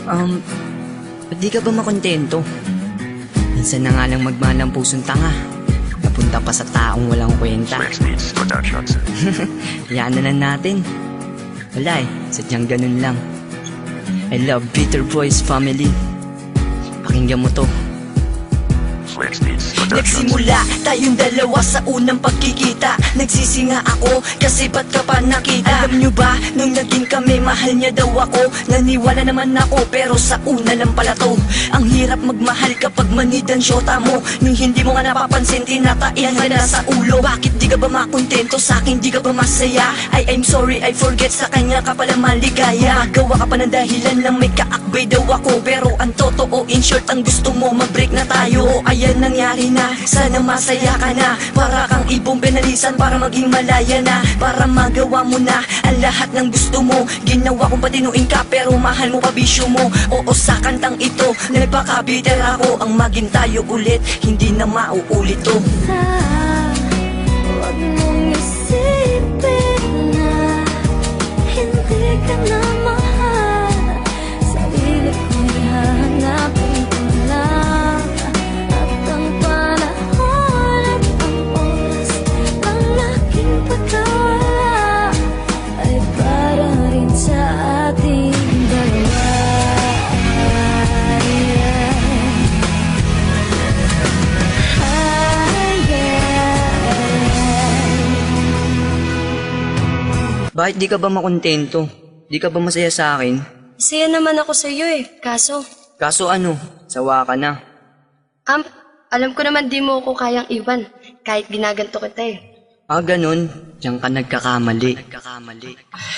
Um, ba't di ka ba makontento? Minsan na nga lang magmahal ang pusong tanga, napunta pa sa taong walang kwenta. Hayaan na lang natin. Wala eh, sadyang ganun lang. I love Bitter Boys family. Pakinggan mo to. Nagsimula tayong dalawa sa unang pagkikita. Nagsisinga ako kasi ba't ka pa nakita? Alam nyo ba, nung naging kami, mahal niya daw ako. Naniwala naman ako, pero sa una lang pala to. Ang hirap magmahal kapag manid ang syota mo. Nung hindi mo nga napapansin, tinataihan ka na sa ulo. Bakit di ka ba makontento sa akin, di ka ba masaya? I'm sorry, I forget, sa kanya ka pala maligaya. Magawa ka pa ng dahilan lang may kaakbay daw ako. Pero ang totoo, in short, ang gusto mo, mag-break na tayo. Ayan nangyari na, sana masaya ka na. Para kang ibong penalisan para maging malaya na. Para magawa mo na ang lahat ng gusto mo. Ginawa kong patinuin ka pero mahal mo pa bisyo mo. Oo, sa kantang ito nagpakabiter ako. Ang maging tayo ulit, hindi na mauulit to. Huwag mong isipin na hindi ka na mahal. Sarili ko'y hahanapin ko lang. At ang panahon at ang oras ng aking pagkawala ay para rin sa ating dalawa. Bakit di ka ba makontento? Di ka ba masaya sa akin? Masaya naman ako sa iyo eh, kaso... Kaso ano, sawa ka na. Alam ko naman di mo ako kayang iwan, kahit ginaganto kita eh. Ah, ganun. Diyan ka nagkakamali.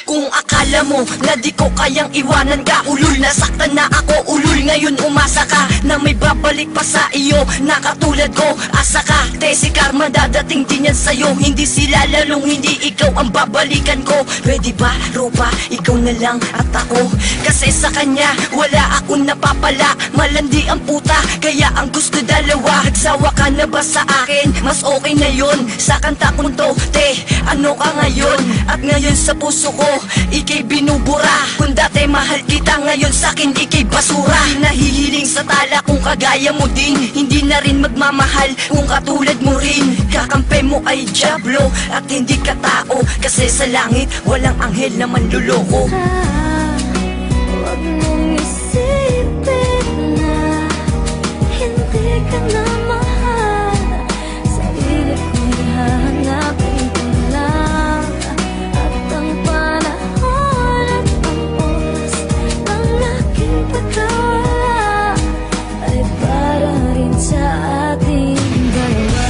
Kung akala mo na di ko kayang iwanan ka, ulul, nasaktan na ako, ulul. Ngayon umasa ka na may babalik pa sa iyo na katulad ko. Asa ka, si karma dadating din yan sa'yo. Hindi sila lalong hindi ikaw ang babalikan ko. Pwede ba, Ropa, ikaw na lang at ako? Kasi sa kanya wala akong napapala. Malandi ang puta, kaya ang gusto dalawa. Nagsawa ka na ba sa akin? Mas okay na yun. Sa kanta kong to, ano ka ngayon? At ngayon sa puso ko, ikay binubura. Kung dati mahal kita, ngayon sa'kin ikay basura. Di nahihiling sa tala kung kagaya mo din. Hindi na rin magmamahal kung katulad mo rin. Kakampi mo ay diablo at hindi ka tao. Kasi sa langit walang anghel na manluloko. Huwag mong isipin na hindi ka na mahal. Sarili ko'y hahanapin ko lang. At ang panahon at ang oras ng aking pagkawala ay para rin sa ating dalawa.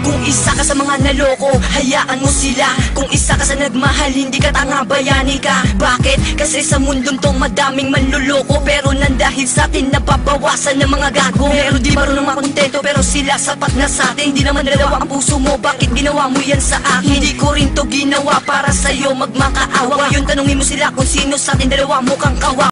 Kung isa ka sa mga naloko, hayaan mo sila. Kung isa ka sa nagmahal, hindi ka tanga, bayani ka. Bakit? Kasi sa mundong tong madaming manluloko. Pero nandahil sa atin, nababawasan ng mga gago. Pero di marunong makontento, pero sila sapat na sa atin. Di naman dalawa ang puso mo, bakit ginawa mo yan sa akin? Hindi ko rin to ginawa para sa'yo magmakaawa. Ngayon tanungin mo sila kung sino sa atin dalawa mukhang kawa.